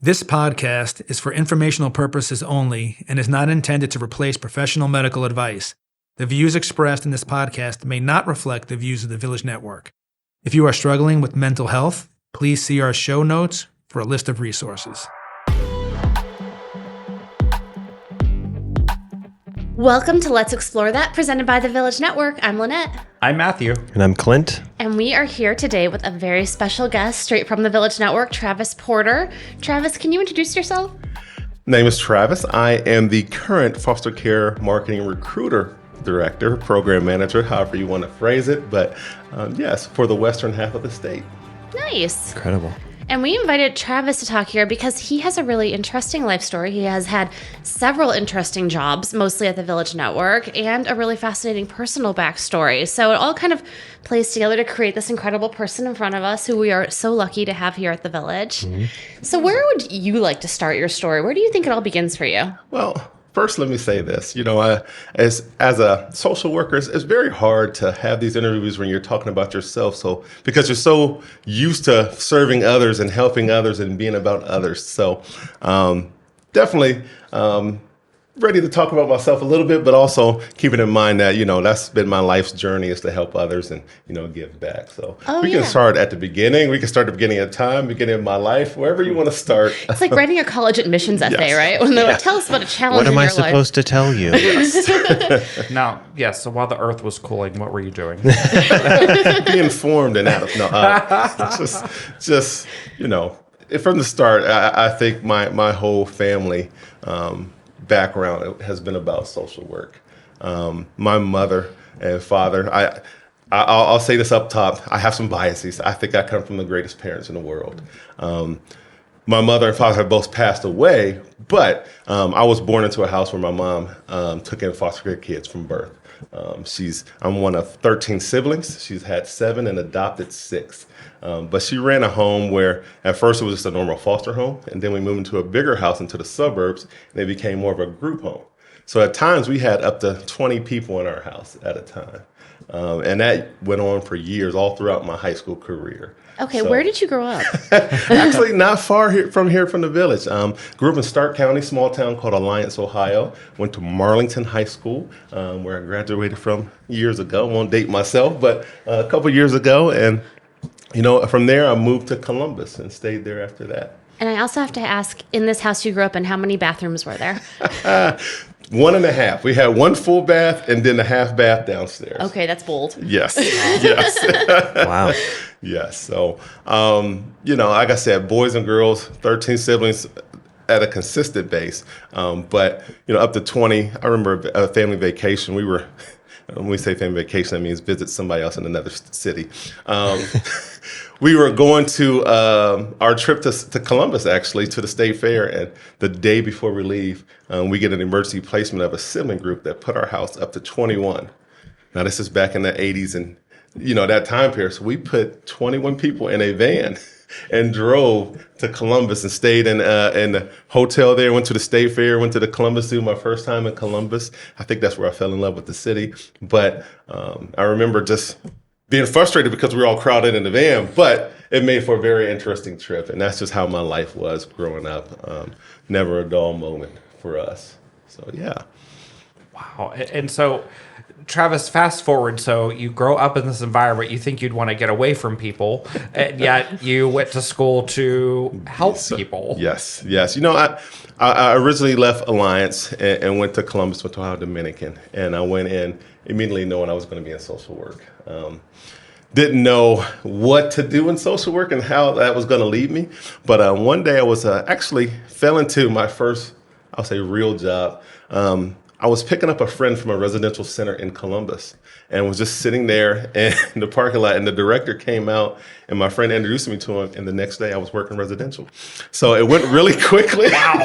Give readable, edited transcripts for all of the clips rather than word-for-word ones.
This podcast is for informational purposes only and is not intended to replace professional medical advice. The views expressed in this podcast may not reflect the views of the Village Network. If you are struggling with mental health, please see our show notes for a list of resources. Welcome to Let's Explore That, presented by the Village Network. I'm Lynette. I'm Matthew. And I'm Clint. And we are here today with a very special guest straight from the Village Network, Travis Porter. Travis, can you introduce yourself? Name is Travis. I am the current foster care marketing recruiter director, program manager, however you want to phrase it. But yes, for the western half of the state. Nice. Incredible. And we invited Travis to talk here because he has a really interesting life story. He has had several interesting jobs, mostly at the Village Network, and a really fascinating personal backstory. So it all kind of plays together to create this incredible person in front of us who we are so lucky to have here at the Village. Mm-hmm. So where would you like to start your story? Where do you think it all begins for you? Well, first, let me say this. As a social worker, it's very hard to have these interviews when you're talking about yourself. So because you're so used to serving others and helping others and being about others. So definitely ready to talk about myself a little bit, but also keeping in mind that, that's been my life's journey, is to help others and, give back. So we can start at the beginning. We can start at the beginning of time, beginning of my life, wherever you want to start. It's like writing a college admissions essay, right? When they're like, tell us about a challenge in your life. What am I supposed to tell you? Yes. Now, yes, so while the earth was cooling, what were you doing? Be informed and out of, just from the start, I think my whole family background has been about social work. My mother and father, I'll say this up top, I have some biases. I think I come from the greatest parents in the world. My mother and father have both passed away, but I was born into a house where my mom took in foster care kids from birth. I'm one of 13 siblings. She's had 7 and adopted 6. But she ran a home where at first it was just a normal foster home, and then we moved into a bigger house into the suburbs, and it became more of a group home. So at times we had up to 20 people in our house at a time. And that went on for years, all throughout my high school career. Okay, so, where did you grow up? Actually, not far from the village. Grew up in Stark County, small town called Alliance, Ohio. Went to Marlington High School, where I graduated from years ago. Won't date myself, but a couple years ago. And, from there, I moved to Columbus and stayed there after that. And I also have to ask, in this house you grew up in, how many bathrooms were there? 1.5. We had 1 full bath and then a half bath downstairs. Okay, that's bold. Yes. Yes. Wow. Yes. So, like I said, boys and girls, 13 siblings at a consistent base. But, up to 20, I remember a family vacation. When we say family vacation, that means visit somebody else in another city. We were going to our trip to Columbus, actually, to the state fair. And the day before we leave, we get an emergency placement of a sibling group that put our house up to 21. Now, this is back in the 80s and, that time period. So we put 21 people in a van and drove to Columbus and stayed in the hotel there, went to the state fair, went to the Columbus Zoo, my first time in Columbus. I think that's where I fell in love with the city. But I remember just being frustrated because we were all crowded in the van, but it made for a very interesting trip. And that's just how my life was growing up. Never a dull moment for us. So, yeah. Wow. And so, Travis, fast forward. So you grow up in this environment, you think you'd want to get away from people, and yet you went to school to help people. Yes. I originally left Alliance and went to Columbus, went to Ohio, Dominican, and I went in immediately knowing I was going to be in social work. Didn't know what to do in social work and how that was going to lead me. But one day I was actually fell into my first, I'll say, real job. I was picking up a friend from a residential center in Columbus and was just sitting there in the parking lot, and the director came out and my friend introduced me to him, and the next day I was working residential. So it went really quickly. Wow.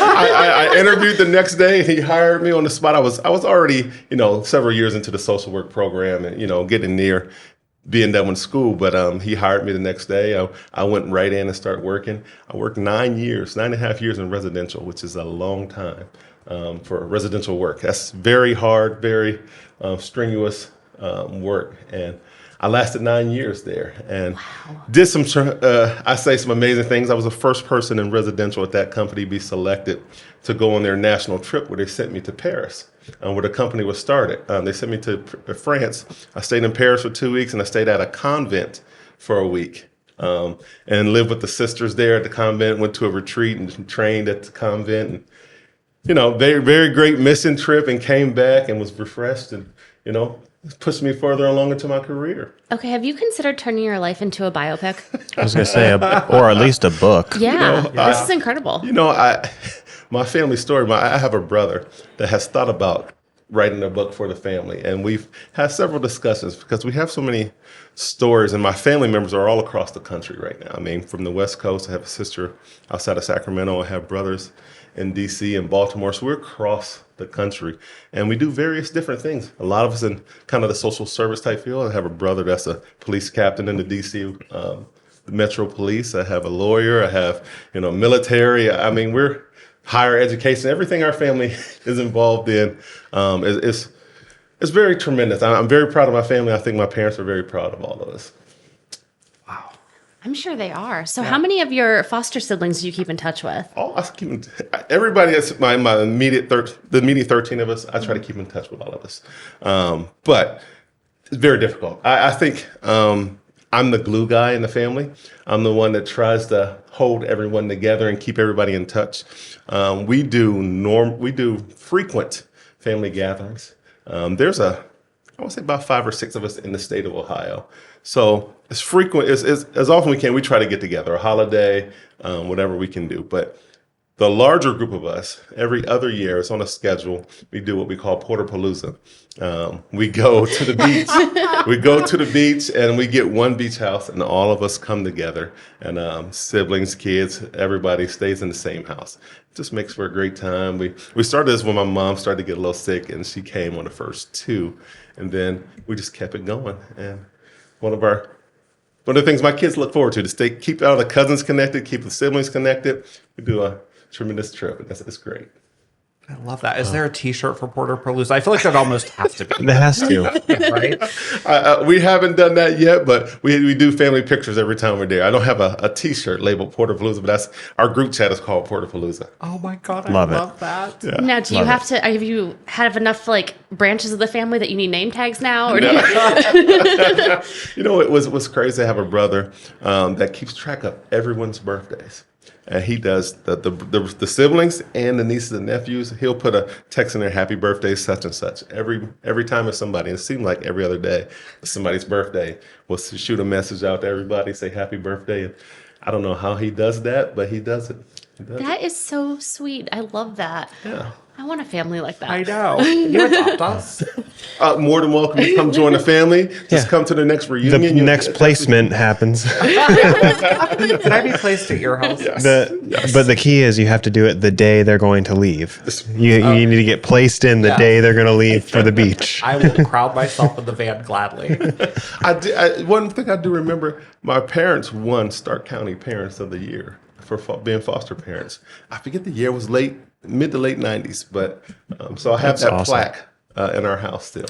I interviewed the next day and he hired me on the spot. I was already, several years into the social work program and, getting near being done with school, but he hired me the next day. I went right in and started working. I worked 9.5 years in residential, which is a long time. For residential work. That's very hard, very strenuous work. And I lasted 9 years there and did some, I say some amazing things. I was the first person in residential at that company to be selected to go on their national trip where they sent me to Paris, where the company was started. They sent me to France. I stayed in Paris for 2 weeks and I stayed at a convent for a week. And lived with the sisters there at the convent, went to a retreat and trained at the convent. And, very, very great mission trip and came back and was refreshed and, pushed me further along into my career. Okay, have you considered turning your life into a biopic? I was going to say, or at least a book. Yeah, this is incredible. My family story, I have a brother that has thought about writing a book for the family. And we've had several discussions because we have so many stories, and my family members are all across the country right now. I mean, from the West Coast, I have a sister outside of Sacramento. I have brothers in D.C. and Baltimore. So we're across the country, and we do various different things. A lot of us in kind of the social service type field. I have a brother that's a police captain in the D.C. Metro Police. I have a lawyer. I have, military. I mean, we're higher education. Everything our family is involved in is very tremendous. I'm very proud of my family. I think my parents are very proud of all of us. Wow. I'm sure they are. So how many of your foster siblings do you keep in touch with? Everybody that's my immediate, the immediate 13 of us, I try to keep in touch with all of us. But it's very difficult. I think I'm the glue guy in the family. I'm the one that tries to hold everyone together and keep everybody in touch. We do frequent family gatherings. There's I want to say about 5 or 6 of us in the state of Ohio. So as frequent as often we can, we try to get together, a holiday, whatever we can do. But the larger group of us, every other year, it's on a schedule. We do what we call Porter-Palooza. We go to the beach. We go to the beach and we get one beach house, and all of us come together. And siblings, kids, everybody stays in the same house. It just makes for a great time. We started this when my mom started to get a little sick, and she came on the first 2, and then we just kept it going. And one of the things my kids look forward to keep all the cousins connected, keep the siblings connected. We do a tremendous trip. It's great. I love that. Is there a T-shirt for Porter-Palooza? I feel like there'd almost have to be. There has to. Right? We haven't done that yet, but we do family pictures every time we're there. I don't have a T-shirt labeled Porter-Palooza, but our group chat is called Porter-Palooza. Oh my God, Love I it. love that. Yeah. Now, do you Love have you have enough branches of the family that you need name tags now? Or What's crazy? I have a brother that keeps track of everyone's birthdays. And he does the siblings and the nieces and nephews. He'll put a text in there, happy birthday, such and such. Every time it's somebody, it seems like every other day, it's somebody's birthday. We'll shoot a message out to everybody, say happy birthday. And I don't know how he does that, but he does it. That is so sweet. I love that. Yeah. I want a family like that. I know. Can you adopt us? More than welcome to come join the family. Just come to the next reunion. The next placement happens. Can I be placed at your house? Yes. But the key is you have to do it the day they're going to leave. You need to get placed in the day they're going to leave for the beach. I will crowd myself in the van gladly. One thing I do remember, my parents won Stark County Parents of the Year for being foster parents. I forget the year, it was mid to late 90s, but so I have That's that awesome. plaque in our house still.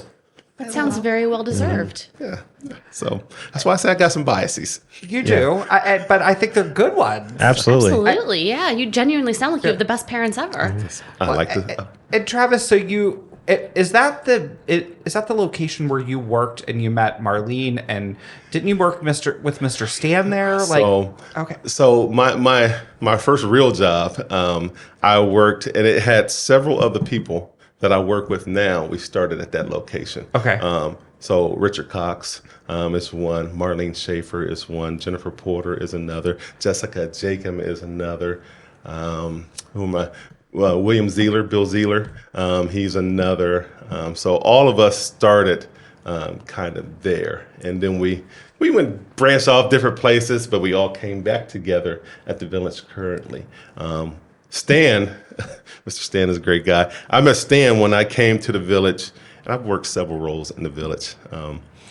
That sounds very well deserved. Yeah. So that's why I say I got some biases. You do, but I think they're good ones. Absolutely. Absolutely, yeah. You genuinely sound like you have the best parents ever. I like to. And Travis, so is that the location where you worked and you met Marlene, and didn't you work with Mr. Stan there? So my first real job, I worked, and it had several other people that I work with now. We started at that location. Okay. So Richard Cox is one, Marlene Schaefer is one, Jennifer Porter is another, Jessica Jacob is another. William Zeeler, Bill Zeeler, he's another. So all of us started kind of there, and then we went branched off different places, but we all came back together at the village currently. Stan, Mr. Stan is a great guy. I met Stan when I came to the village, and I've worked several roles in the village.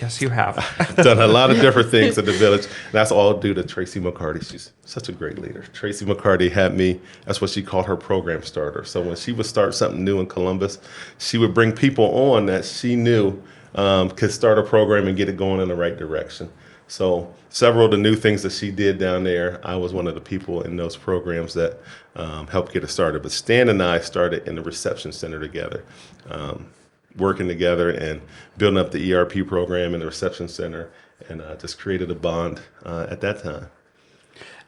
Yes, you have. I've done a lot of different things at the village. And that's all due to Tracy McCarty. She's such a great leader. Tracy McCarty had me, that's what she called her program starter. So when she would start something new in Columbus, she would bring people on that she knew could start a program and get it going in the right direction. So several of the new things that she did down there, I was one of the people in those programs that helped get it started. But Stan and I started in the reception center together, working together and building up the ERP program in the reception center, and just created a bond at that time.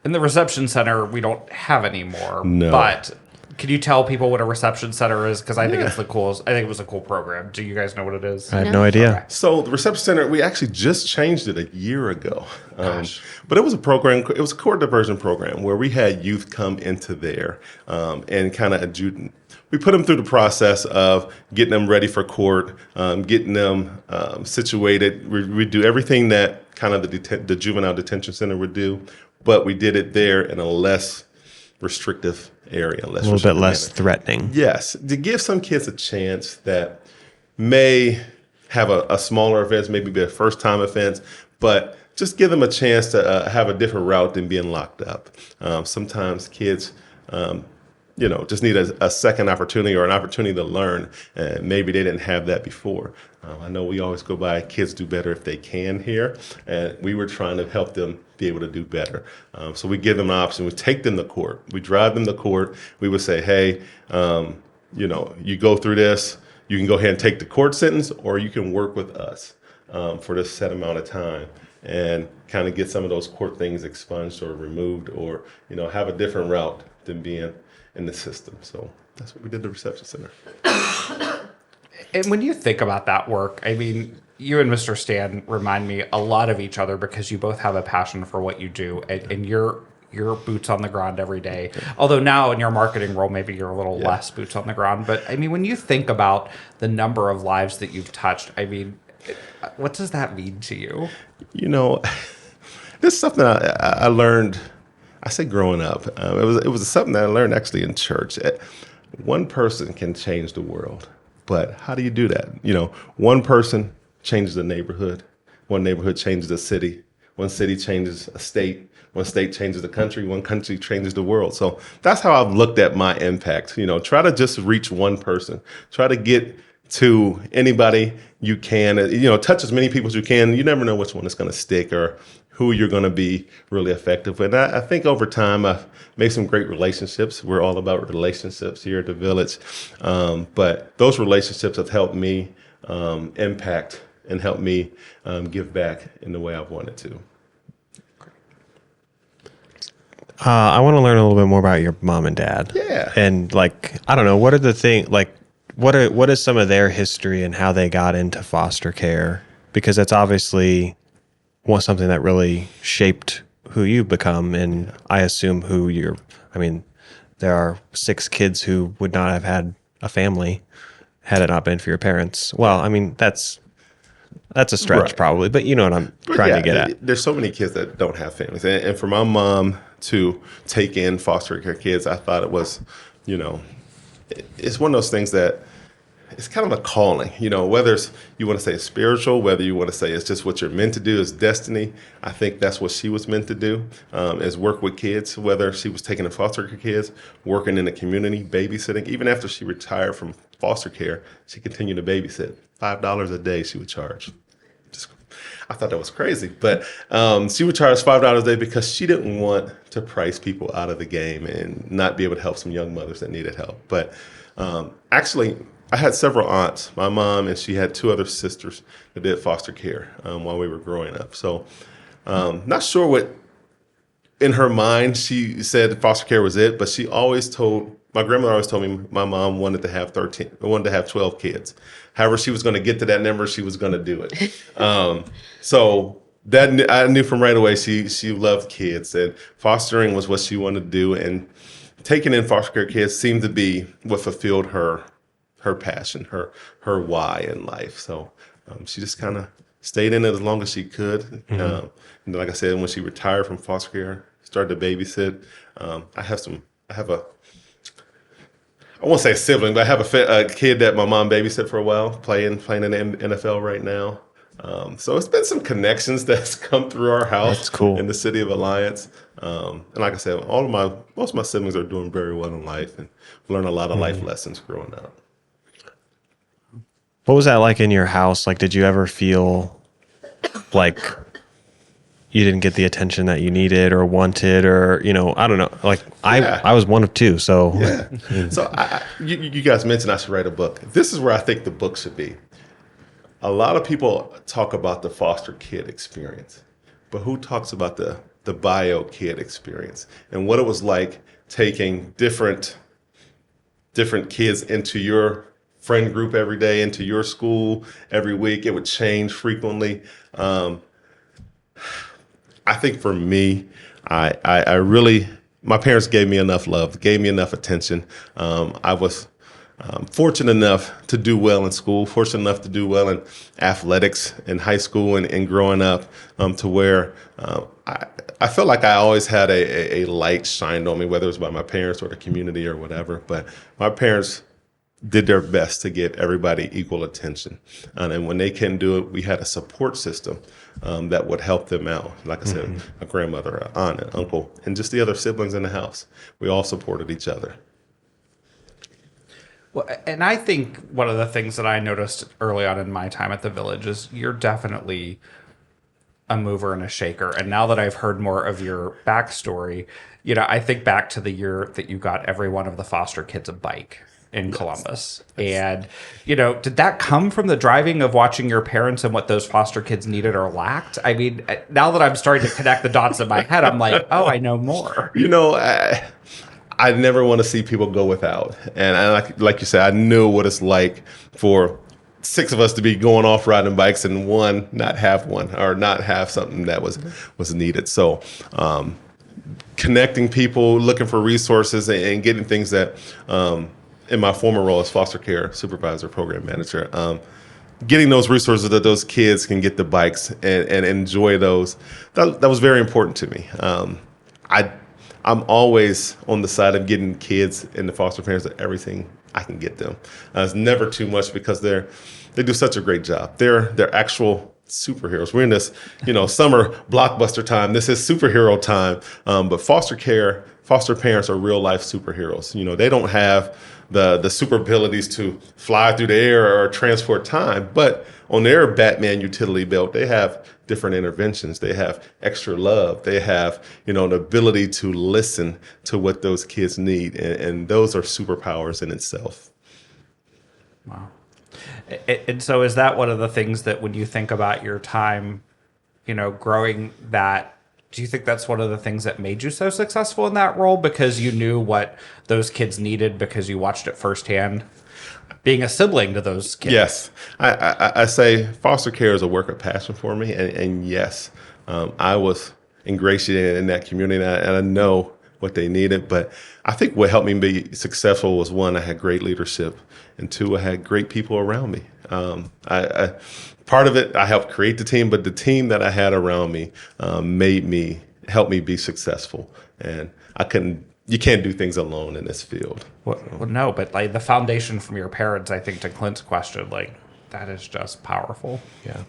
In the reception center, we don't have anymore. No. But can you tell people what a reception center is? Because I think it's the coolest. I think it was a cool program. Do you guys know what it is? I have no idea. Okay. So the reception center, we actually just changed it a year ago. But it was a program, it was a court diversion program where we had youth come into there and kind of we put them through the process of getting them ready for court, getting them situated. We do everything that kind of the juvenile detention center would do, but we did it there in a less restrictive area. A little bit less threatening. Yes, to give some kids a chance that may have a smaller offense, maybe be a first-time offense, but just give them a chance to have a different route than being locked up. Sometimes kids, just need a second opportunity or an opportunity to learn, and maybe they didn't have that before. I know we always go by kids do better if they can here, and we were trying to help them be able to do better. So we give them an option. We take them to court. We drive them to court. We would say, hey, you go through this. You can go ahead and take the court sentence, or you can work with us for this set amount of time and kind of get some of those court things expunged or removed, or have a different route than being in the system. So that's what we did at the reception center. And when you think about that work, I mean, you and Mr. Stan remind me a lot of each other because you both have a passion for what you do, and you're boots on the ground every day. Although now in your marketing role, maybe you're a little less boots on the ground. But I mean, when you think about the number of lives that you've touched, I mean, what does that mean to you? This is something I learned. I say growing up. It was something that I learned actually in church. One person can change the world, but how do you do that? One person changes a neighborhood. One neighborhood changes a city. One city changes a state. One state changes the country. One country changes the world. So that's how I've looked at my impact. Try to just reach one person. Try to get to anybody you can. Touch as many people as you can. You never know which one is going to stick or who you're going to be really effective with. And I think over time I've made some great relationships. We're all about relationships here at the Village. But those relationships have helped me impact and helped me give back in the way I've wanted to. I want to learn a little bit more about your mom and dad. Yeah. And I don't know, what are the things, what is some of their history and how they got into foster care? Because that's obviously something that really shaped who you've become, and I assume there are 6 kids who would not have had a family had it not been for your parents. Well, I mean, that's a stretch, right, probably, but you know what I'm trying to get at. There's so many kids that don't have families, and for my mom to take in foster care kids, I thought it was, it's one of those things that it's kind of a calling, whether it's, you want to say it's spiritual, whether you want to say it's just what you're meant to do, is destiny. I think that's what she was meant to do, is work with kids, whether she was taking in foster care kids, working in the community, babysitting. Even after she retired from foster care, she continued to babysit. $5 a day she would charge. I thought that was crazy, but she would charge $5 a day because she didn't want to price people out of the game and not be able to help some young mothers that needed help. But actually, I had several aunts. My mom and she had 2 other sisters that did foster care while we were growing up. So not sure what in her mind she said foster care was it, but my grandmother always told me my mom wanted to have 12 kids. However, she was going to get to that number, she was going to do it. So that I knew from right away she loved kids, and fostering was what she wanted to do, and taking in foster care kids seemed to be what fulfilled her passion, her why in life. So she just kind of stayed in it as long as she could. Mm-hmm. And like I said, when she retired from foster care, started to babysit. I won't say a sibling, but I have a kid that my mom babysit for a while, playing in the NFL right now. So it's been some connections that's come through our house. That's cool. In the city of Alliance. And like I said, most of my siblings are doing very well in life and learn a lot of life lessons growing up. What was that like in your house? Like, did you ever feel like you didn't get the attention that you needed or wanted, or, you know, I don't know. Like I was one of two. So, So you guys mentioned I should write a book. This is where I think the book should be. A lot of people talk about the foster kid experience, but who talks about the bio kid experience and what it was like taking different kids into your friend group every day, into your school every week? It would change frequently. I think for me, I really, my parents gave me enough love, gave me enough attention. I was fortunate enough to do well in school, fortunate enough to do well in athletics in high school and growing up, to where I felt like I always had a light shined on me, whether it was by my parents or the community or whatever. But my parents did their best to give everybody equal attention. And when they couldn't do it, we had a support system that would help them out. Like I said, a grandmother, an aunt, an uncle, and just the other siblings in the house. We all supported each other. Well, and I think one of the things that I noticed early on in my time at the Village is you're definitely a mover and a shaker. And now that I've heard more of your backstory, you know, I think back to the year that you got every one of the foster kids a bike in Columbus. And, you know, did that come from the driving of watching your parents and what those foster kids needed or lacked? I mean, now that I'm starting to connect the dots in my head, I'm like, oh, I know more. You know, I never want to see people go without. And like you said, I knew what it's like for 6 of us to be going off riding bikes and one not have one or not have something that was needed. So connecting people, looking for resources and getting things that, in my former role as foster care supervisor, program manager, getting those resources that those kids can get the bikes and enjoy those, that was very important to me. I'm always on the side of getting kids and the foster parents everything I can get them. It's never too much because they do such a great job. They're actual superheroes. We're in this, summer blockbuster time. This is superhero time. But foster parents are real life superheroes. They don't have the super abilities to fly through the air or transport time, but on their Batman utility belt, they have different interventions. They have extra love. They have, the ability to listen to what those kids need. And those are superpowers in itself. Wow. And so is that one of the things that when you think about your time, growing that, do you think that's one of the things that made you so successful in that role because you knew what those kids needed because you watched it firsthand? Being a sibling to those kids. Yes. I say foster care is a work of passion for me. And yes, I was ingratiated in that community and I know what they needed. But I think what helped me be successful was, one, I had great leadership, and two, I had great people around me. Part of it, I helped create the team, but the team that I had around me helped me be successful. And you can't do things alone in this field. Well, no, but like the foundation from your parents, I think to Clint's question, like that is just powerful. Yeah.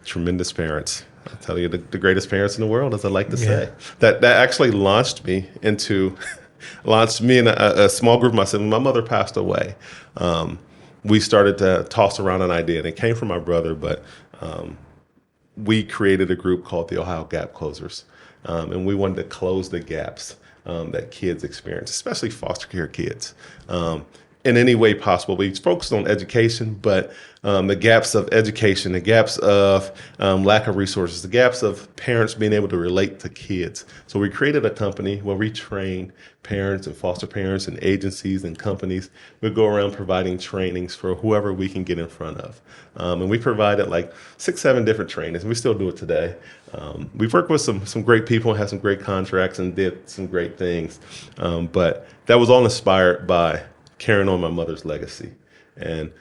Tremendous parents. I'll tell you, the greatest parents in the world, as I like to say. That actually launched me in a small group of my siblings. My mother passed away. We started to toss around an idea, and it came from my brother, but we created a group called the Ohio Gap Closers, and we wanted to close the gaps that kids experience, especially foster care kids, in any way possible. We focused on education, but the gaps of education, the gaps of lack of resources, the gaps of parents being able to relate to kids. So we created a company where we train parents and foster parents and agencies and companies. We go around providing trainings for whoever we can get in front of. And we provided like 6-7 different trainings. We still do it today. We've worked with some great people and had some great contracts and did some great things. But that was all inspired by carrying on my mother's legacy. And,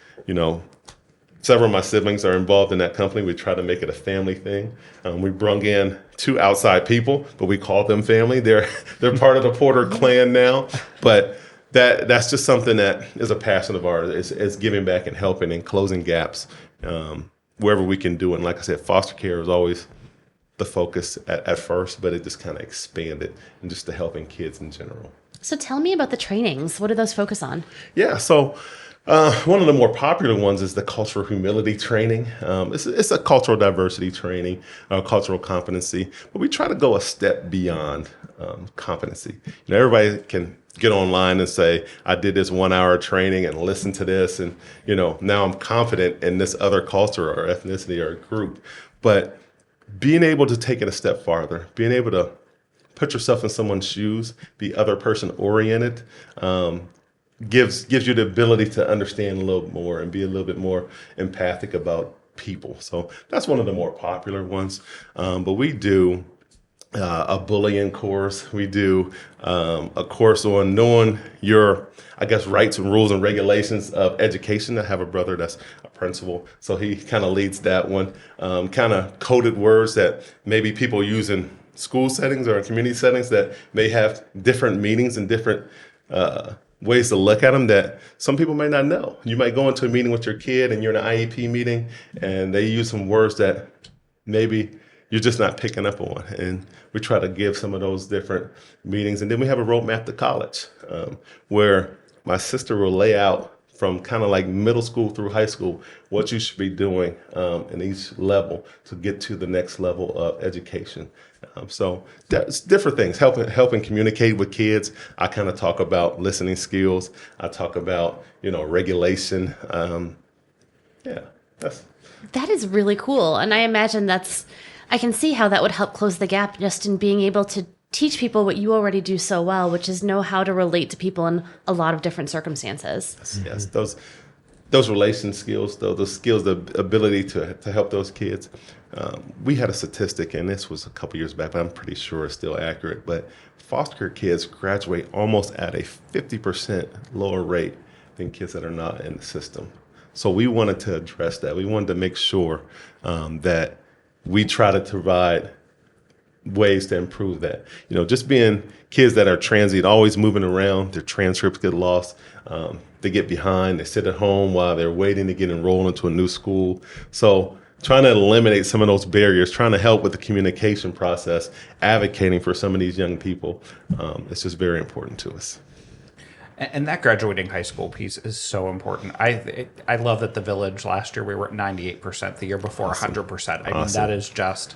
several of my siblings are involved in that company. We try to make it a family thing. We brung in 2 outside people, but we call them family. They're part of the Porter clan now. But that's just something that is a passion of ours, is giving back and helping and closing gaps wherever we can do it. And like I said, foster care was always the focus at first, but it just kind of expanded and just to helping kids in general. So tell me about the trainings. What do those focus on? Yeah, so One of the more popular ones is the cultural humility training. It's a cultural diversity training, cultural competency, but we try to go a step beyond competency. Everybody can get online and say, I did this 1 hour training and listen to this, and now I'm confident in this other culture or ethnicity or group. But being able to take it a step farther, being able to put yourself in someone's shoes, be other person oriented, gives you the ability to understand a little more and be a little bit more empathic about people. So that's one of the more popular ones. But we do a bullying course. We do a course on knowing your, rights and rules and regulations of education. I have a brother that's a principal, so he kind of leads that one. Kind of coded words that maybe people use in school settings or in community settings that may have different meanings and different ways to look at them that some people may not know. You might go into a meeting with your kid and you're in an IEP meeting and they use some words that maybe you're just not picking up on. And we try to give some of those different meetings. And then we have a roadmap to college where my sister will lay out from kind of like middle school through high school what you should be doing in each level to get to the next level of education. So that's different things, helping communicate with kids. I kind of talk about listening skills. I talk about, regulation. That is really cool. And I imagine I can see how that would help close the gap just in being able to teach people what you already do so well, which is know how to relate to people in a lot of different circumstances. Yes, those relation skills, those skills, the ability to help those kids. We had a statistic, and this was a couple years back, but I'm pretty sure it's still accurate, but foster care kids graduate almost at a 50% lower rate than kids that are not in the system. So we wanted to address that. We wanted to make sure that we try to provide ways to improve that. Just being kids that are transient, always moving around, their transcripts get lost, they get behind, they sit at home while they're waiting to get enrolled into a new school. So trying to eliminate some of those barriers, trying to help with the communication process, advocating for some of these young people, it's just very important to us. And that graduating high school piece is so important. I love that the Village last year we were at 98%, the year before 100%. I mean, that is just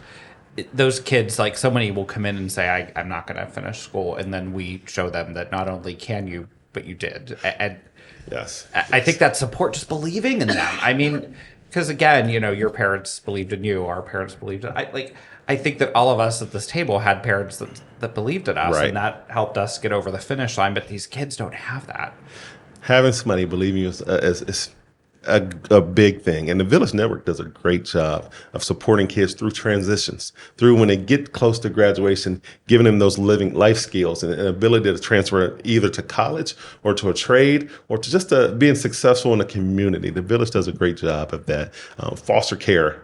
those kids, like so many will come in and say, I'm not going to finish school. And then we show them that not only can you, but you did. And yes, I think that support, just believing in them. I mean, because again, your parents believed in you, our parents believed in I think that all of us at this table had parents that believed in us, right, and that helped us get over the finish line. But these kids don't have that. Having somebody believe in you is a big thing. And the Village Network does a great job of supporting kids through transitions, through when they get close to graduation, giving them those living life skills and an ability to transfer either to college or to a trade or to just being successful in the community. The Village does a great job of that. Foster care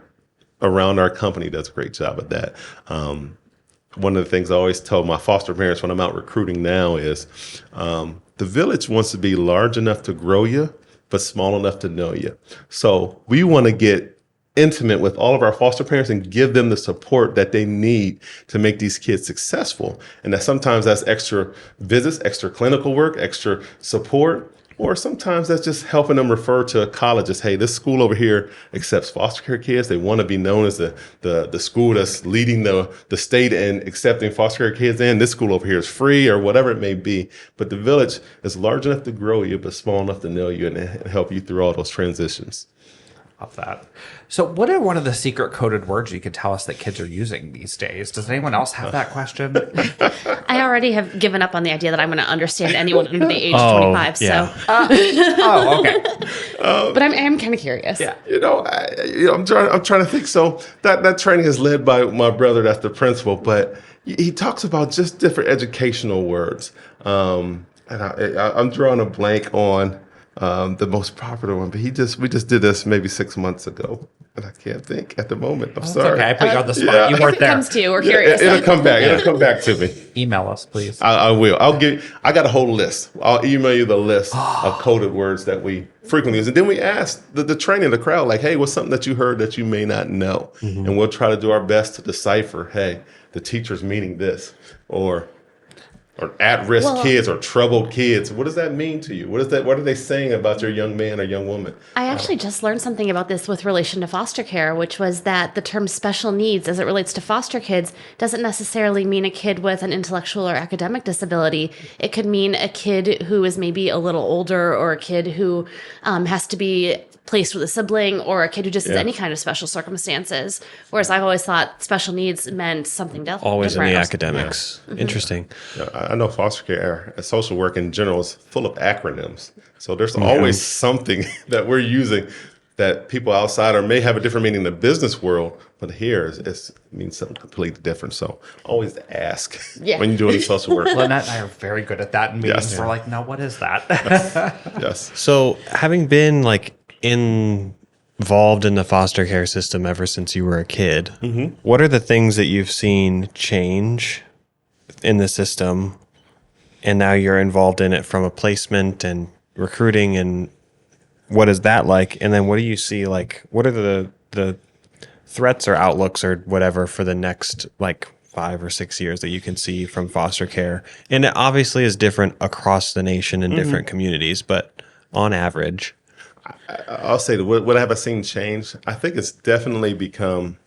around our company does a great job of that. One of the things I always tell my foster parents when I'm out recruiting now is the Village wants to be large enough to grow you, but small enough to know you. So we want to get intimate with all of our foster parents and give them the support that they need to make these kids successful. And that sometimes that's extra visits, extra clinical work, extra support, or sometimes that's just helping them refer to colleges. Hey, this school over here accepts foster care kids. They want to be known as the school that's leading the state in accepting foster care kids in. This school over here is free or whatever it may be. But the Village is large enough to grow you, but small enough to know you and help you through all those transitions. Love that. So what are one of the secret coded words you could tell us that kids are using these days? Does anyone else have that question? I already have given up on the idea that I'm going to understand anyone under the age of 25. Yeah. So, okay. But I am kind of curious. Yeah. I'm trying to think. So that training is led by my brother, that's the principal, but he talks about just different educational words. And I'm drawing a blank on the most popular one, but we just did this maybe 6 months ago, and I can't think at the moment. I'm sorry. Okay, I put you on the spot. Yeah. You If weren't it there. comes to you, we're curious. It'll come back. It'll come back to me. Email us, please. I will. I got a whole list. I'll email you the list of coded words that we frequently use. And then we ask the training, the crowd, like, hey, what's something that you heard that you may not know? Mm-hmm. And we'll try to do our best to decipher, hey, the teacher's meaning this, or or at-risk Well, kids or troubled kids. What does that mean to you? What are they saying about your young man or young woman? I actually just learned something about this with relation to foster care, which was that the term special needs as it relates to foster kids doesn't necessarily mean a kid with an intellectual or academic disability. It could mean a kid who is maybe a little older, or a kid who has to be placed with a sibling, or a kid who just has any kind of special circumstances. Whereas I've always thought special needs meant something different. Always in the academics. Yeah. Interesting. I know foster care and social work in general is full of acronyms. So there's always something that we're using that people outside or may have a different meaning in the business world, but here it means something completely different. So always ask when you're doing social work. Lynette and I are very good at that in meetings. We're like, now what is that? Yes. So having been like involved in the foster care system ever since you were a kid, what are the things that you've seen change in the system, and now you're involved in it from a placement and recruiting, and what is that like? And then what do you see, like, what are the threats or outlooks or whatever for the next like 5 or 6 years that you can see from foster care? And it obviously is different across the nation in different communities, but on average. I'll say that what have I seen change? I think it's definitely become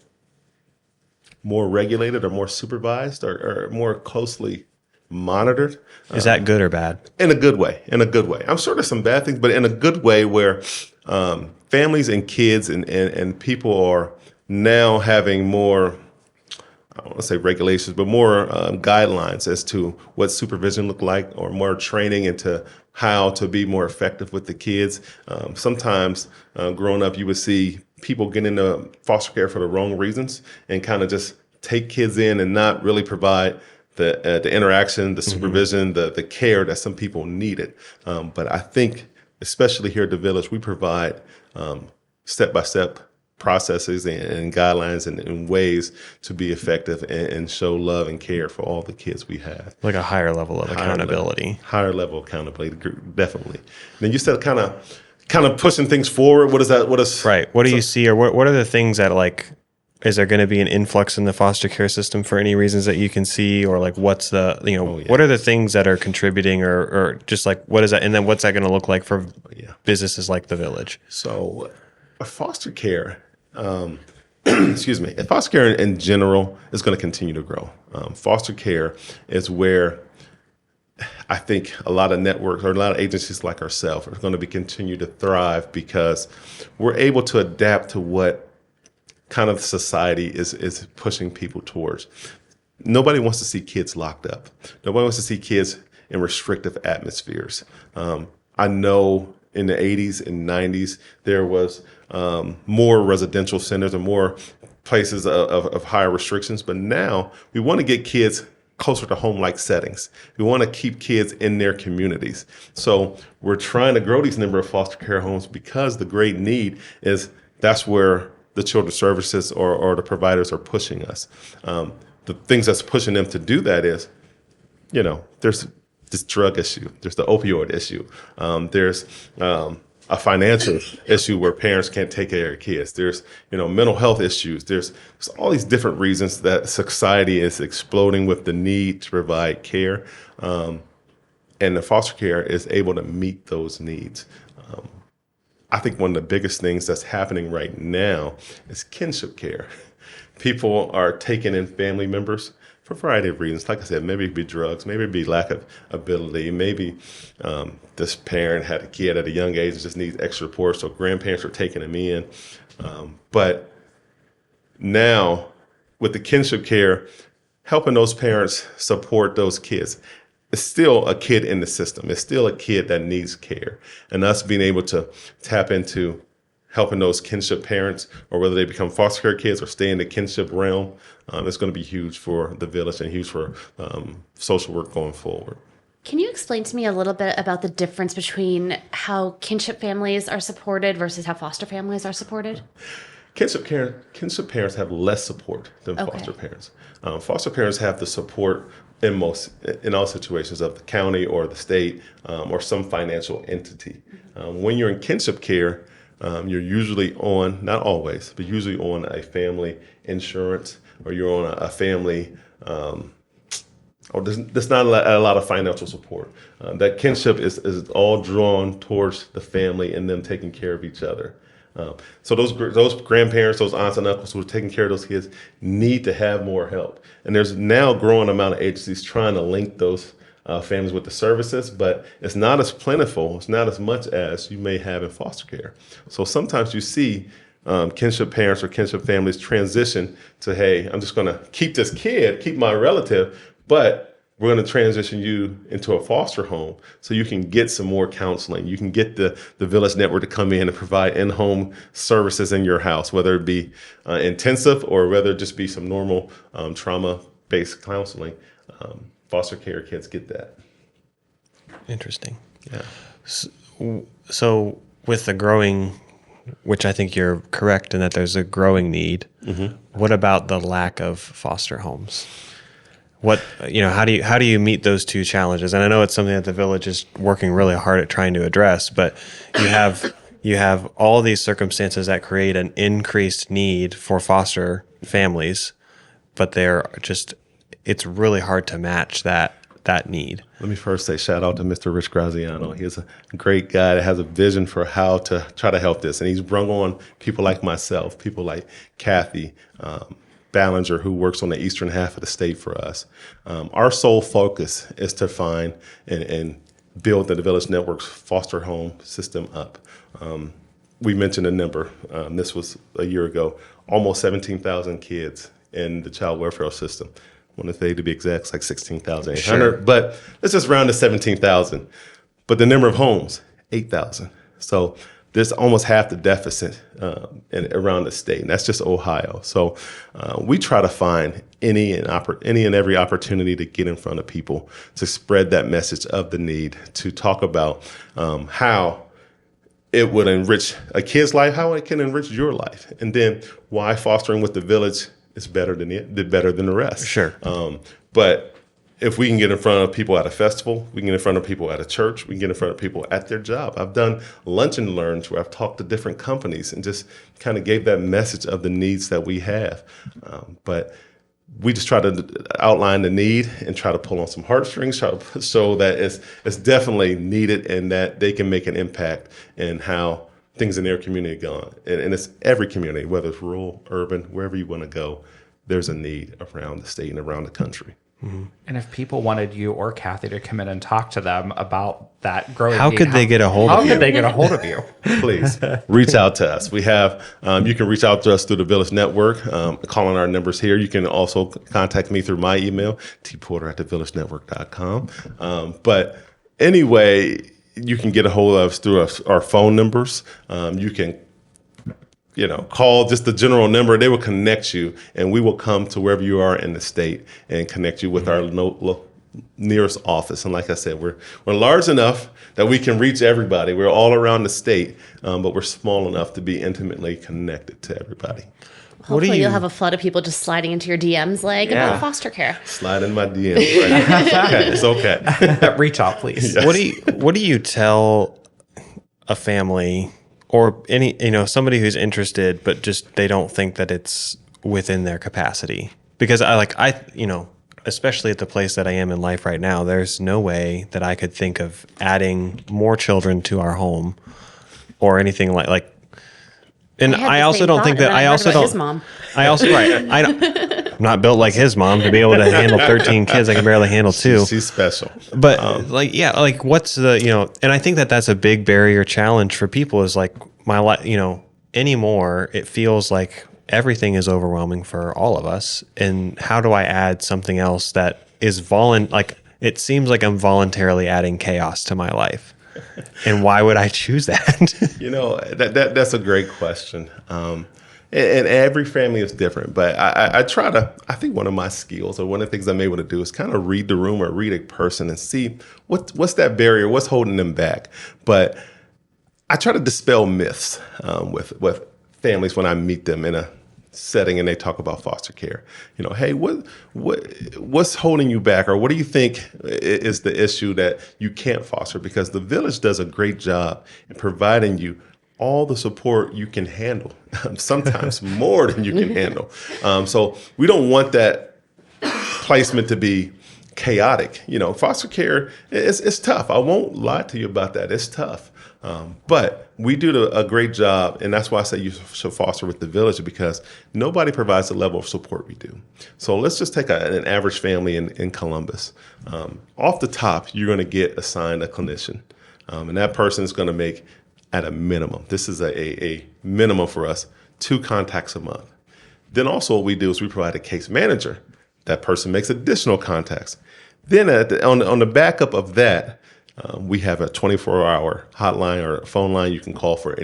more regulated or more supervised or more closely monitored. Is that good or bad? In a good way. In a good way. I'm sure there's some bad things, but in a good way where families and kids and people are now having more, I don't want to say regulations, but more guidelines as to what supervision look like, or more training into how to be more effective with the kids. Sometimes growing up, you would see people get into foster care for the wrong reasons and kind of just take kids in and not really provide the interaction, the supervision, the care that some people needed. But I think, especially here at the Village, we provide step-by-step processes and guidelines and ways to be effective and show love and care for all the kids we have. Like a higher level of accountability. Higher level of accountability, definitely. And then you said kind of pushing things forward. What is that? Right. What do you see, or what are the things that, like, is there going to be an influx in the foster care system for any reasons that you can see, or like what's the, what are the things that are contributing, or just like what is that, and then what's that going to look like for businesses like the Village? So foster care, excuse me, foster care in general is going to continue to grow. Foster care is where I think a lot of networks or a lot of agencies like ourselves are going to continue to thrive, because we're able to adapt to what kind of society is pushing people towards. Nobody wants to see kids locked up. Nobody wants to see kids in restrictive atmospheres. I know in the 80s and 90s, there was more residential centers and more places of higher restrictions. But now we want to get kids closer to home-like settings. We want to keep kids in their communities. So we're trying to grow these number of foster care homes, because the great need is that's where the children's services or the providers are pushing us. The things that's pushing them to do that is, there's this drug issue, there's the opioid issue, there's a financial issue where parents can't take care of kids, there's mental health issues, there's all these different reasons that society is exploding with the need to provide care, and the foster care is able to meet those needs. I think one of the biggest things that's happening right now is kinship care. People are taking in family members for a variety of reasons. Like I said, maybe it'd be drugs, maybe it'd be lack of ability, maybe this parent had a kid at a young age and just needs extra support, so grandparents are taking them in. But now, with the kinship care, helping those parents support those kids, it's still a kid in the system. It's still a kid that needs care. And us being able to tap into helping those kinship parents, or whether they become foster care kids or stay in the kinship realm, it's going to be huge for the Village and huge for social work going forward. Can you explain to me a little bit about the difference between how kinship families are supported versus how foster families are supported? Kinship parents have less support than foster parents. Foster parents have the support in all situations of the county or the state or some financial entity. When you're in kinship care, you're usually on, not always, but usually on a family insurance, or you're on a family, or there's not a lot of financial support. That kinship is all drawn towards the family and them taking care of each other. So those grandparents, those aunts and uncles who are taking care of those kids need to have more help. And there's now a growing amount of agencies trying to link those families with the services, but it's not as plentiful, it's not as much as you may have in foster care. So sometimes you see kinship parents or kinship families transition to, hey, I'm just going to keep this kid, keep my relative, but we're going to transition you into a foster home so you can get some more counseling. You can get the Village Network to come in and provide in-home services in your house, whether it be intensive or whether it just be some normal trauma-based counseling. Foster care kids get that. Interesting. Yeah. So with the growing, which I think you're correct in that there's a growing need, what about the lack of foster homes? How do you meet those two challenges? And I know it's something that the village is working really hard at trying to address, but you have all these circumstances that create an increased need for foster families, but it's really hard to match that need. Let me first say shout out to Mr. Rich Graziano. He's a great guy that has a vision for how to try to help this. And he's brung on people like myself, people like Kathy Ballinger, who works on the eastern half of the state for us. Our sole focus is to find and build the Village Network's foster home system up. We mentioned a number. This was a year ago, almost 17,000 kids in the child welfare system. I want to say, to be exact, it's like 16,800, Sure. but let's just round to 17,000. But the number of homes, 8,000. So there's almost half the deficit around the state, and that's just Ohio. So we try to find any and every opportunity to get in front of people, to spread that message of the need, to talk about how it would enrich a kid's life, how it can enrich your life, and then why fostering with the village is better than the rest. Sure. But if we can get in front of people at a festival, we can get in front of people at a church, we can get in front of people at their job. I've done lunch and learns where I've talked to different companies and just kind of gave that message of the needs that we have. But we just try to outline the need and try to pull on some heartstrings, try to show that it's definitely needed and that they can make an impact in how things in their community go. And it's every community, whether it's rural, urban, wherever you want to go, there's a need around the state and around the country. Mm-hmm. And if people wanted you or Kathy to come in and talk to them about that growing how need, could they get a hold of you? How could they get a hold of you? Please reach out to us. We have, you can reach out to us through the Village Network, calling our numbers here. You can also contact me through my email, tporter@thevillagenetwork.com. But anyway, you can get a hold of us through our phone numbers. You can call just the general number. They will connect you, and we will come to wherever you are in the state and connect you with our nearest office. And like I said, we're large enough that we can reach everybody. We're all around the state, but we're small enough to be intimately connected to everybody. Hopefully you'll have a flood of people just sliding into your DMs about foster care. Slide in my DMs. Right? It's okay. Reach out, please. Yes. What do you tell a family or any somebody who's interested but just they don't think that it's within their capacity? Because I especially at the place that I am in life right now, there's no way that I could think of adding more children to our home or anything like. And I also don't think that his mom. I also I'm not built like his mom to be able to handle 13 kids. I can barely handle 2. She's special. But what's the and I think that that's a big barrier challenge for people is like my life. Anymore it feels like everything is overwhelming for all of us. And how do I add something else that is it seems like I'm voluntarily adding chaos to my life. And why would I choose that? That's a great question. And every family is different. But I think one of my skills or one of the things I'm able to do is kind of read the room or read a person and see what's that barrier, what's holding them back. But I try to dispel myths with families when I meet them in a setting and they talk about foster care. Hey, what's holding you back, or what do you think is the issue that you can't foster? Because the village does a great job in providing you all the support you can handle, sometimes more than you can handle. So we don't want that placement to be chaotic. Foster care it's tough. I won't lie to you about that. It's tough. But we do a great job, and that's why I say you should foster with the village, because nobody provides the level of support we do. So let's just take an average family in Columbus. Off the top, you're going to get assigned a clinician, and that person is going to make, at a minimum, this is a minimum for us, 2 contacts a month. Then also what we do is we provide a case manager. That person makes additional contacts. Then on the backup of that, we have a 24-hour hotline or phone line you can call for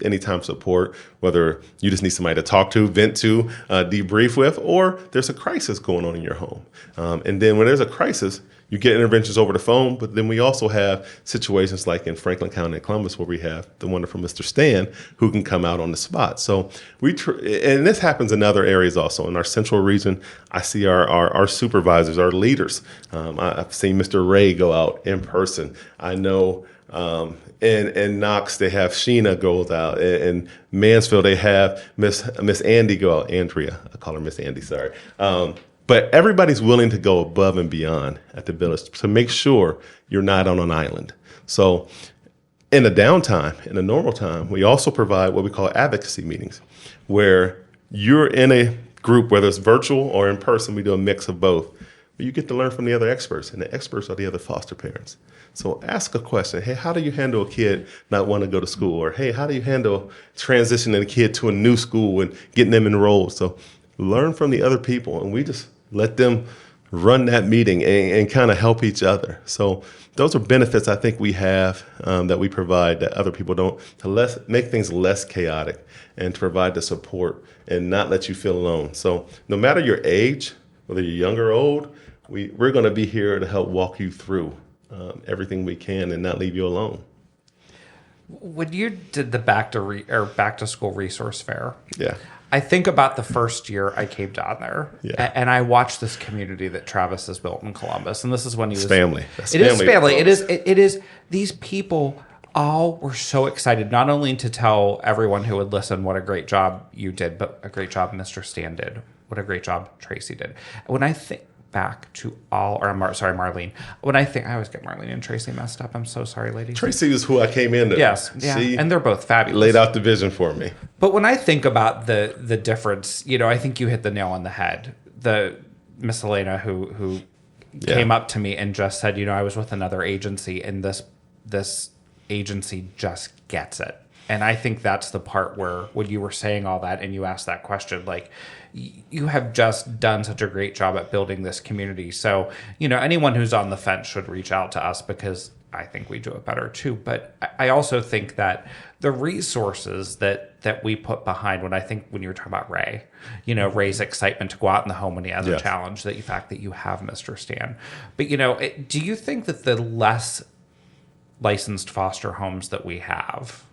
anytime support, whether you just need somebody to talk to, vent to, debrief with, or there's a crisis going on in your home. And then when there's a crisis, you get interventions over the phone, but then we also have situations like in Franklin County and Columbus where we have the wonderful Mr. Stan who can come out on the spot. So and this happens in other areas also. In our central region, I see our supervisors, our leaders. I've seen Mr. Ray go out in person. I know in Knox, they have Sheena goes out. In Mansfield, they have Miss Andy go out. Andrea, I call her Miss Andy, sorry. But everybody's willing to go above and beyond at the village to make sure you're not on an island. So in the downtime, in the normal time, we also provide what we call advocacy meetings, where you're in a group, whether it's virtual or in person, we do a mix of both. But you get to learn from the other experts, and the experts are the other foster parents. So ask a question. Hey, how do you handle a kid not wanting to go to school? Or, hey, how do you handle transitioning a kid to a new school and getting them enrolled? So learn from the other people, and we just let them run that meeting and kind of help each other. So those are benefits I think we have that we provide that other people don't, to make things less chaotic and to provide the support and not let you feel alone. So no matter your age, whether you're young or old, we're going to be here to help walk you through everything we can and not leave you alone. When you did the back to school resource fair, yeah, I think about the first year I came down there, and I watched this community that Travis has built in Columbus. And this is when he was family. It is family. It is. These people all were so excited, not only to tell everyone who would listen what a great job you did, but a great job Mr. Stan did. What a great job Tracy did. When I think back to Marlene. When I always get Marlene and Tracy messed up. I'm so sorry, ladies. Tracy is who I came in to. Yes, yeah, and they're both fabulous. Laid out the vision for me. But when I think about the difference, I think you hit the nail on the head. The Miss Elena who came up to me and just said, I was with another agency, and this agency just gets it. And I think that's the part where when you were saying all that and you asked that question, like, you have just done such a great job at building this community. So, anyone who's on the fence should reach out to us, because I think we do it better too. But I also think that the resources that we put behind, when you were talking about Ray, Ray's excitement to go out in the home when he has a challenge, the fact that you have Mr. Stan. But, do you think that the less licensed foster homes that we have,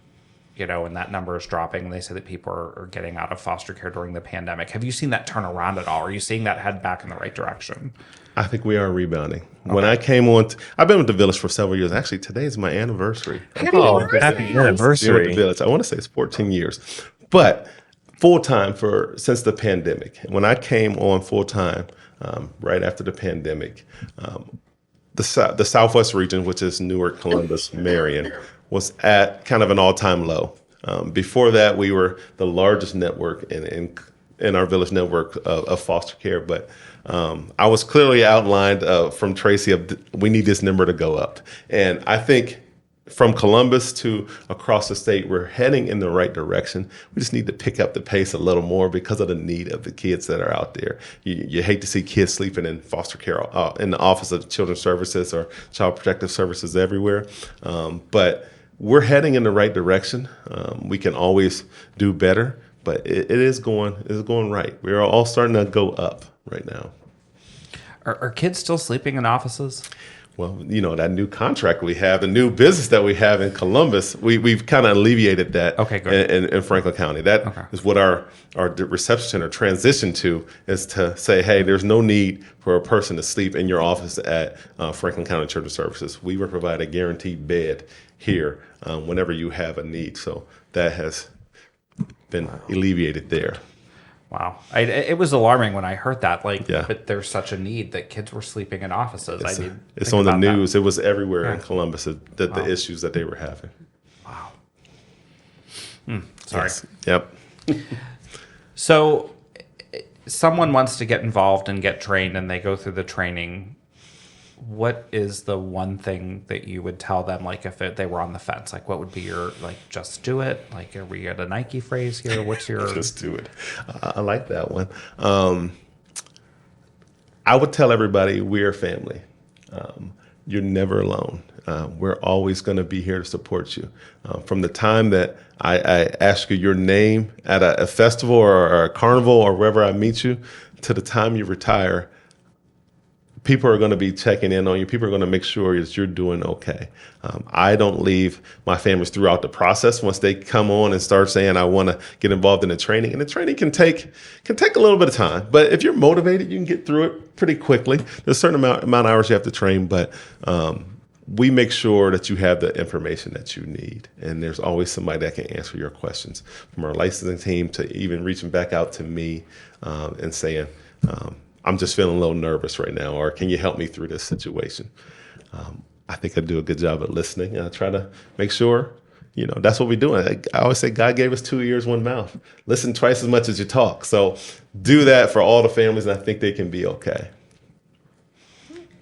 and that number is dropping, they say that people are getting out of foster care during the pandemic. Have you seen that turn around at all? Are you seeing that head back in the right direction? I think we are rebounding. Okay. When I came on, I've been with the village for several years. Actually, today is my anniversary. Happy anniversary. With the village. I want to say it's 14 years. But full-time since the pandemic. When I came on full-time right after the pandemic, the Southwest region, which is Newark, Columbus, Marion, was at kind of an all-time low. Before that, we were the largest network in our village network of foster care. But I was clearly outlined from Tracy we need this number to go up. And I think from Columbus to across the state, we're heading in the right direction. We just need to pick up the pace a little more because of the need of the kids that are out there. You hate to see kids sleeping in foster care in the Office of Children's Services or Child Protective Services everywhere. But we're heading in the right direction. We can always do better, but it is going right. We're all starting to go up right now. Are kids still sleeping in offices? Well, that new contract we have, the new business that we have in Columbus, we've kind of alleviated that. Okay, good. In Franklin County. That is what our reception center transitioned to, is to say, hey, there's no need for a person to sleep in your office at Franklin County Children's Services. We will provide a guaranteed bed here whenever you have a need. So that has been alleviated there. Wow. It was alarming when I heard that. Like, Yeah. but there's such a need that kids were sleeping in offices. It's think on the about that. news. It was everywhere in Yeah. Columbus, that the issues that they were having. Wow. Sorry. Yes. Yep. So, someone wants to get involved and get trained, and they go through the training. What is the one thing that you would tell them, like if they were on the fence? Like, what would be your, like, just do it? Like, are we at a Nike phrase here? What's your... Just do it. I like that one. I would tell everybody we're family. You're never alone. We're always going to be here to support you. From the time that I ask you your name at a festival or a carnival or wherever I meet you, to the time you retire, people are going to be checking in on you. People are going to make sure that you're doing okay. I don't leave my families throughout the process. Once they come on and start saying, I want to get involved in the training, and the training can take a little bit of time. But if you're motivated, you can get through it pretty quickly. There's a certain amount of hours you have to train, but we make sure that you have the information that you need. And there's always somebody that can answer your questions, from our licensing team to even reaching back out to me and saying, I'm just feeling a little nervous right now, or can you help me through this situation? I think I do a good job at listening, and I try to make sure, that's what we're doing. I always say God gave us 2 ears, 1 mouth. Listen twice as much as you talk. So do that for all the families, and I think they can be okay.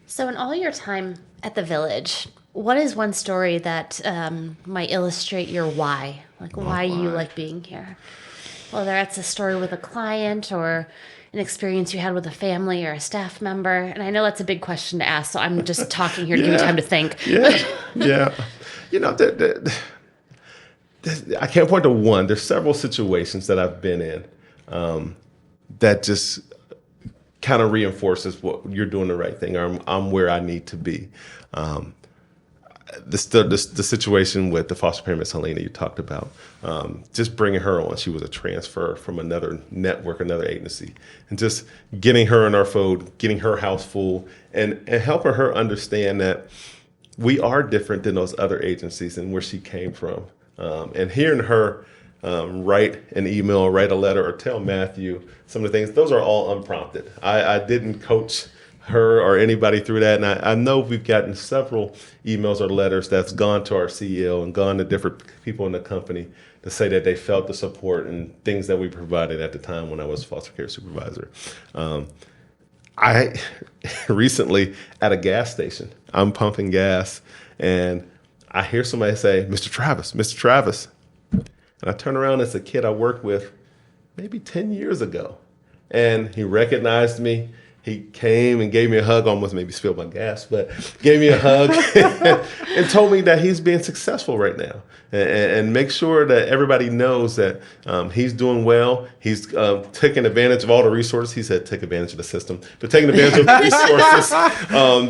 So in all your time at the Village, what is one story that might illustrate your why? Like why you like being here? Whether it's a story with a client or an experience you had with a family or a staff member. And I know that's a big question to ask, so I'm just talking here to give you time to think. Yeah. I can't point to one. There's several situations that I've been in that just kind of reinforces what you're doing the right thing, or I'm where I need to be. The situation with the foster parent, Miss Helena, you talked about, just bringing her on. She was a transfer from another network, another agency, and just getting her in our fold, getting her house full, and helping her understand that we are different than those other agencies and where she came from. And hearing her write an email, write a letter, or tell Matthew some of the things, those are all unprompted. I didn't coach her or anybody through that. And I know we've gotten several emails or letters that's gone to our CEO and gone to different people in the company to say that they felt the support and things that we provided at the time when I was foster care supervisor. I recently at a gas station, I'm pumping gas, and I hear somebody say, Mr. Travis. And I turn around, it's a kid I worked with maybe 10 years ago. And he recognized me. He came and gave me a hug, almost made me spill my gas, but gave me a hug and told me that he's being successful right now, and make sure that everybody knows that he's doing well. He's taking advantage of all the resources. He said take advantage of the system, but taking advantage of the resources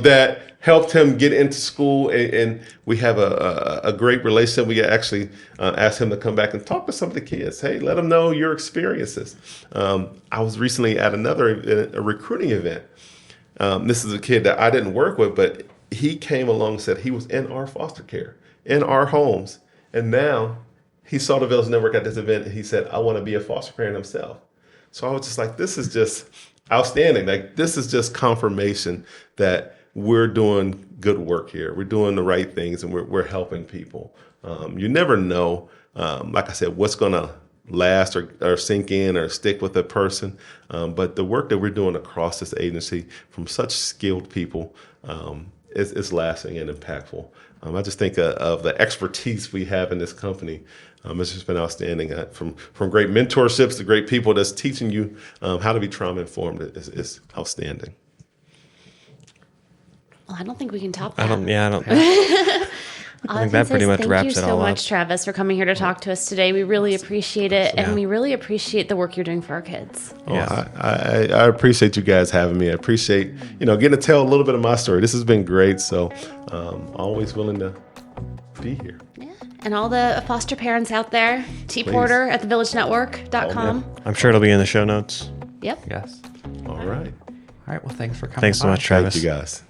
that helped him get into school. And we have a great relationship. We actually asked him to come back and talk to some of the kids. Hey, let them know your experiences. I was recently at a recruiting event. This is a kid that I didn't work with, but he came along and said he was in our foster care, in our homes. And now he saw the Village Network at this event, and he said, I want to be a foster parent himself. So I was just like, this is just outstanding. Like, this is just confirmation that we're doing good work here. We're doing the right things, and we're helping people. You never know, like I said, what's going to last or sink in or stick with a person. But the work that we're doing across this agency from such skilled people is lasting and impactful. I just think of the expertise we have in this company. It's just been outstanding. From great mentorships to great people that's teaching you how to be trauma informed is outstanding. Well, I don't think we can top that. I don't. I think that pretty much wraps it Thank you so all much, up. Travis, for coming here to talk to us today. We really appreciate it, and Yeah. we really appreciate the work you're doing for our kids. Yes. I appreciate you guys having me. I appreciate getting to tell a little bit of my story. This has been great. So always willing to be here. Yeah. And all the foster parents out there, Porter at thevillagenetwork.com. I'm sure it'll be in the show notes. Yep. Yes. All right. All right. Well, thanks for coming. Thanks so by. much, Travis. Thank you guys.